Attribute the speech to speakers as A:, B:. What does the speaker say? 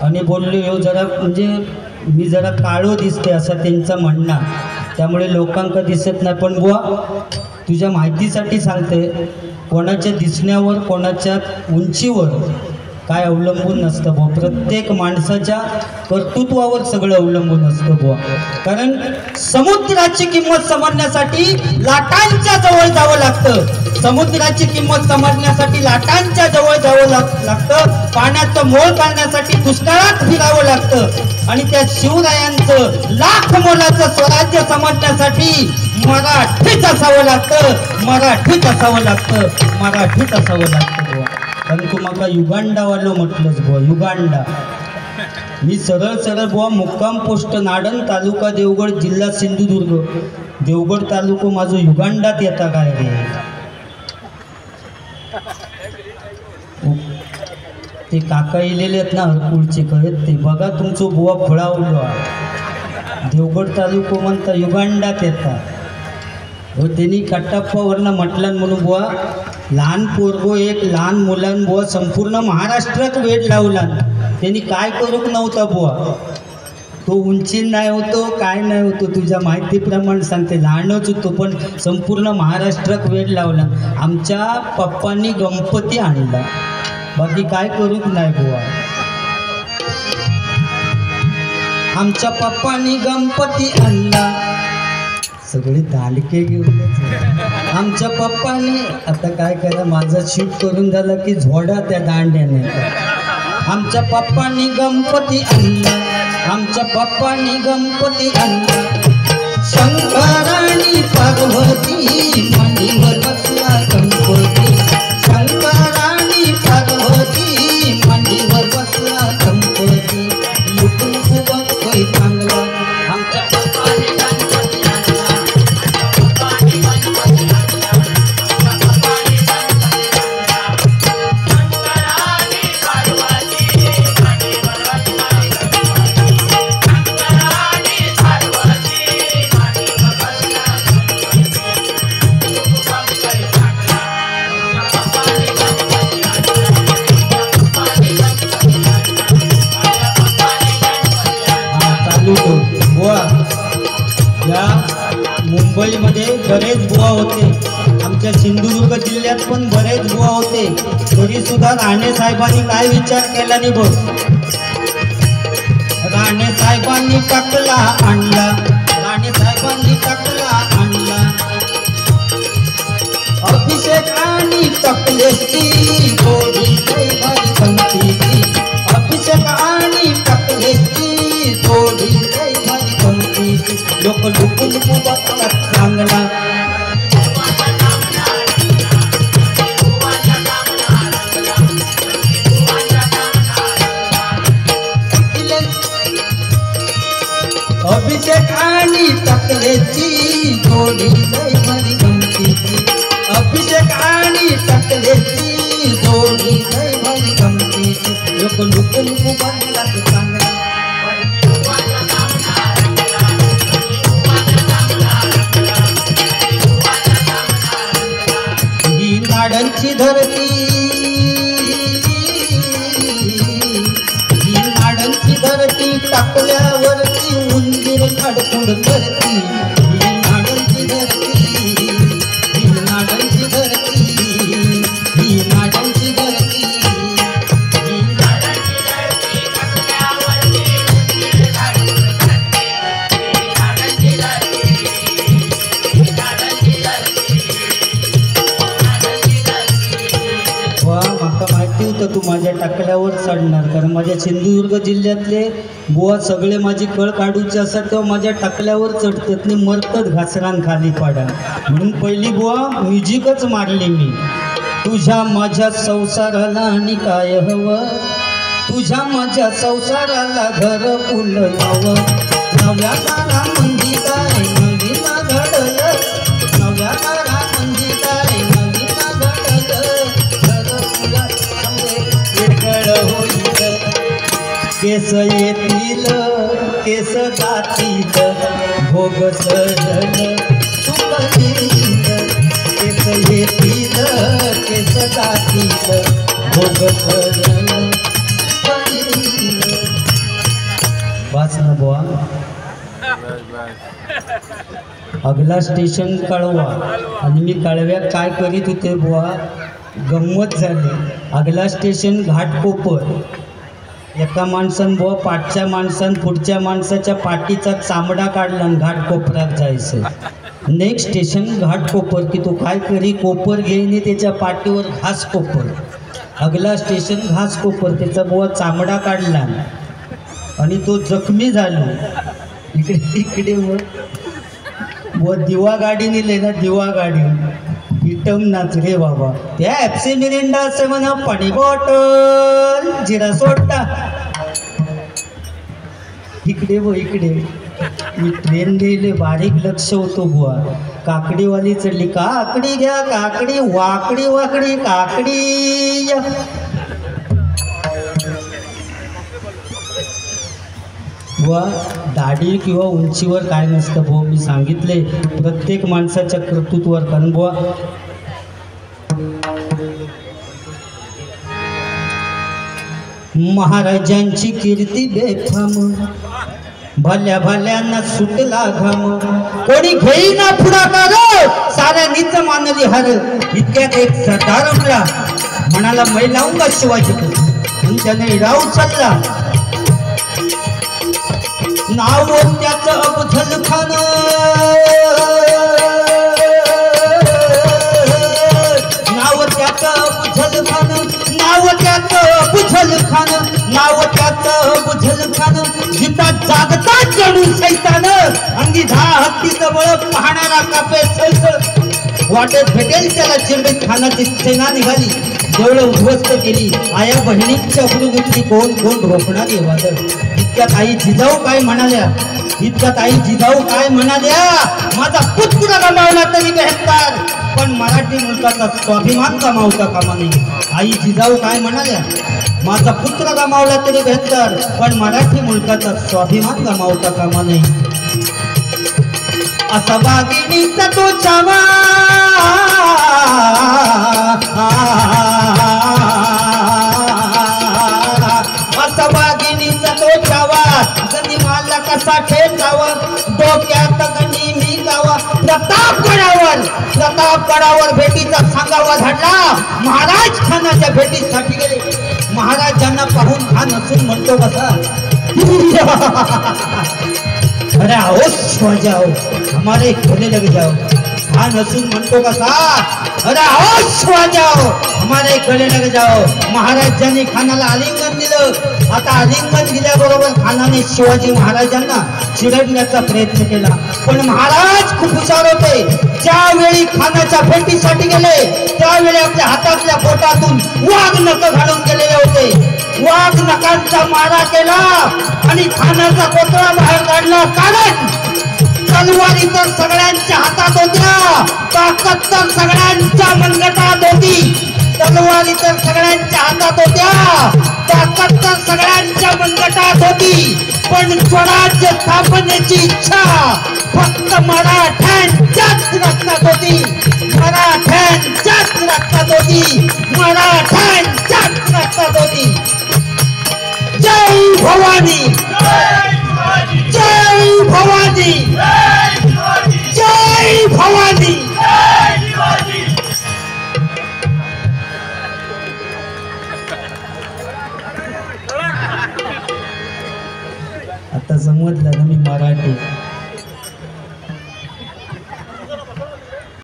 A: आणि बोललो हो जरा म्हणजे मी जरा काळो दिसते असं त्यांचं म्हणणं, त्यामुळे लोकांका दिसत नाही. पण बुवा तुझ्या माहितीसाठी सांगते, कोणाच्या दिसण्यावर कोणाच्या उंचीवर काय अवलंबून नसतं बुवा. प्रत्येक माणसाच्या कर्तृत्वावर सगळं अवलंबून असतं बुवा. कारण समुद्राची किंमत समजण्यासाठी लाटांच्या जवळ जावं लागतं. समुद्राची किंमत समजण्यासाठी लाटांच्या जवळ जावं लागतं. पाण्याचं मोल काढण्यासाठी दुष्काळात फिरावं लागतं. आणि त्या शिवरायांचं लाख मोलाचं स्वराज्य समजण्यासाठी मराठीच असावं लागतं, मराठीच असावं लागतं, मराठीच असावं लागतं बुवा. कारण तुम्हाला युगांडावालो म्हटलंच बुवा, युगांडा. मी सरळ सरळ बुवा मुक्काम पोस्ट नाडण, तालुका देवगड, जिल्हा सिंधुदुर्ग. देवगड तालुका माझं युगांडात येता काय रे? ते काका इलेले आहेत ना हरकुळचे कळत ते बघा, तुमचं बुवा फळावलो. देवगड तालुका म्हणता युगांडात येतात. हो त्यांनी कट्टाप्पावरनं म्हटलं म्हणून बुवा लहान पोरगो एक लहान मुलां बुवा संपूर्ण महाराष्ट्रात वेळ लावला. त्यांनी काय करूक नव्हता बुवा. तो उंची नाही होतो, काय नाही होतो, तुझ्या माहितीप्रमाणे सांगते लहानच होतो, पण संपूर्ण महाराष्ट्रात वेळ लावला. आमच्या पप्पांनी गणपती आणला, बाकी काय करूक नाही बुवा. आमच्या पप्पांनी गणपती आणला, सगळे दांडके घेऊन. आमच्या पप्पांनी आता काय करा, माझा शूट करून झाला की झोडा त्या दांड्याने. आमच्या पप्पांनी गणपती आणला, आमच्या पप्पांनी गणपती आणला. शंकराणी पार्वती मणीवर बसला गणपती. शंकराणी पार्वती मणीवर बसला गणपती. लुकून उभा होय चांगला. आमच्या पप्पांनी गणपती आणला. मुंबईमध्ये बरेच बुवा होते, आमच्या सिंधुदुर्ग जिल्ह्यात पण बरेच बुवा होते, तरी सुद्धा राणे साहेबांनी काय विचार केला नाही बघ. राणे साहेबांनी टाकला आणला, राणे साहेबांनी टाकला आणला. अभिषेक आणि टकलेची जोडी लय भारी गमतीची. अभिषेक आणि टकलेची जोडी लय भारी गमतीची. लोक लुकून बघतात चांगला. अभिषेक आणि टकलेची जोडी लय भारी गमतीची. अभिषेक आणि टकलेची जोडी लय भारी गमतीची. लोक लुकून बघतात चांगला. नाडांची धरती, ही नाडांची धरती, टाकल्यावरती उंदीर खडखड करती. ही नाडांची धरती, ही नाडांची धरती, ही नाडांची धरती, ही नाडांची धरती, टाकल्यावरती उंदीर खडखड करती. ही नाडांची धरती, ही नाडांची धरती. माका माहिती होतं तू माझ्या टाकल्यावर चढणार, कारण माझ्या सिंधुदुर्ग जिल्ह्यातले बुवा सगळे माझी कळ काढूचे असतात तेव्हा माझ्या टाकल्यावर चढतात नाही मरतात घासरान खाली पाडा. म्हणून पहिली बुवा म्युझिकच मारली मी. तुझ्या माझ्या संसाराला आणि काय हवं, तुझ्या माझ्या संसाराला घर फुलवावं. नव्या दारामंदी काय नवीन घडलं, नव्या दारामंदी काय नवीन घडलं. केस येतील केस जातील भोग सजल सुख येईल. केस येतील केस जातील वाच ना बुवा. अगला स्टेशन कळवा. आणि मी कळव्यात काय करीत होते बुवा, गंमत झाली. अगला स्टेशन घाटकोपर. एका माणसान बुवा पाठच्या माणसान पुढच्या माणसाच्या पाठीचा चामडा काढला आणि घाटकोपरात जायचं. नेक्स्ट स्टेशन घाटकोपर की तो काय करी, कोपर घेईने त्याच्या पाठीवर घास कोपर. अगला स्टेशन घास कोपर. त्याचा बुवा चामडा काढला आणि तो जखमी झालो. इकडे इकडे बुवा दिवा गाडी नेले ना, दिवा गाडी इटम नाच रे बाबा. त्या ॲप्सी मिरिंडा असे म्हणा, पाणी बॉटल जिरा सोडा. इकडे व इकडे मी ट्रेन गेले, बारीक लक्ष होतो बुवा. काकडीवाली चढली, काकडी घ्या काकडी, वाकडी वाकडी काकडी. बुवा दाढी किंवा उंचीवर काय नसतं बुवा. मी सांगितले प्रत्येक माणसाच्या कर्तृत्वावर. कारण बुवा महाराजांची कीर्ती बेफाम, भल्या भल्यांना सुटला घाम. कोणी घेईना पुढाकार, साऱ्यांनीच मानली हार. इतक्यात एक सरदार म्हणला, म्हणाला मै लावूंगा शिवाजी. आणि त्याने राव चालला. नाव त्याचं अफजल खान, नाव त्याचं अफजल खान, नाव त्याचं अफजल खान, नाव त्याचं अफजल खान. जिता जागता जणू सैतान, अंगी हत्तीचं बळ पाहणारा कापे सळसळ. वाटेत भेटेल त्याला चिरडीत खानाची सेना निघाली, देवळं उद्ध्वस्त केली. आया बहिणीच्या गुरुगुतली, कोण कोण रोखणारी वादळ. इतक्यात आई जिजाऊ काय म्हणाल्या, इतक्यात आई जिजाऊ काय म्हणाल्या, माझा पुत्र गमावला तरी बेहत्तर, पण मराठी मुलकाचा स्वाभिमान गमावता कामा नये. आई जिजाऊ काय म्हणाल्या, माझा पुत्र गमावला तरी बेहत्तर, पण मराठी मुलकाचा स्वाभिमान गमावता कामा नये. असा वाघिणीचा तो चावा, असा वाघिणीचा तो चावा, गणी मारला कसा ठेचावा, डोक्यात गणी मी गावा. प्रतापगडावर भेटीचा सांगावा धाडला. महाराज खानाच्या भेटीसाठी गेले. महाराजांना पाहून खान हसून म्हणतो कसा, अरे आओ जाओ हमारे गले लग जाओ. खान हसून म्हणतो कसा, अरे आओ जाओ हमारे गले लग जाओ. महाराजांनी खानाला आलिंगन दिलं. आता आलिंगन दिल्याबरोबर खानाने शिवाजी महाराजांना चिरडण्याचा प्रयत्न केला. पण महाराज खूप हुशार होते. ज्यावेळी खानाच्या भेटीसाठी गेले त्यावेळी आपल्या हातातल्या बोटातून वाघ नख घालून गेलेले होते. वाघ नखांचा मारा केला आणि खानाचा कोतळा बाहेर काढला. कारण तलवारी तर सगळ्यांच्या हातात होत्या, ताकद तर सगळ्यांच्या मनगटात होती. तलवारी तर सगळ्यांच्या हातात होत्या, ताकद तर सगळ्यांच्या मनगटात होती. पण स्वराज्य स्थापनेची इच्छा फक्त मराठ्यांच्याच रक्तात होती. मराठ्यांच्याच रक्तात होती. मराठ्यांच्याच रक्तात होती. जय भवानी, जय भवानी, जय भवानी. आता समजलं ना मी मराठी.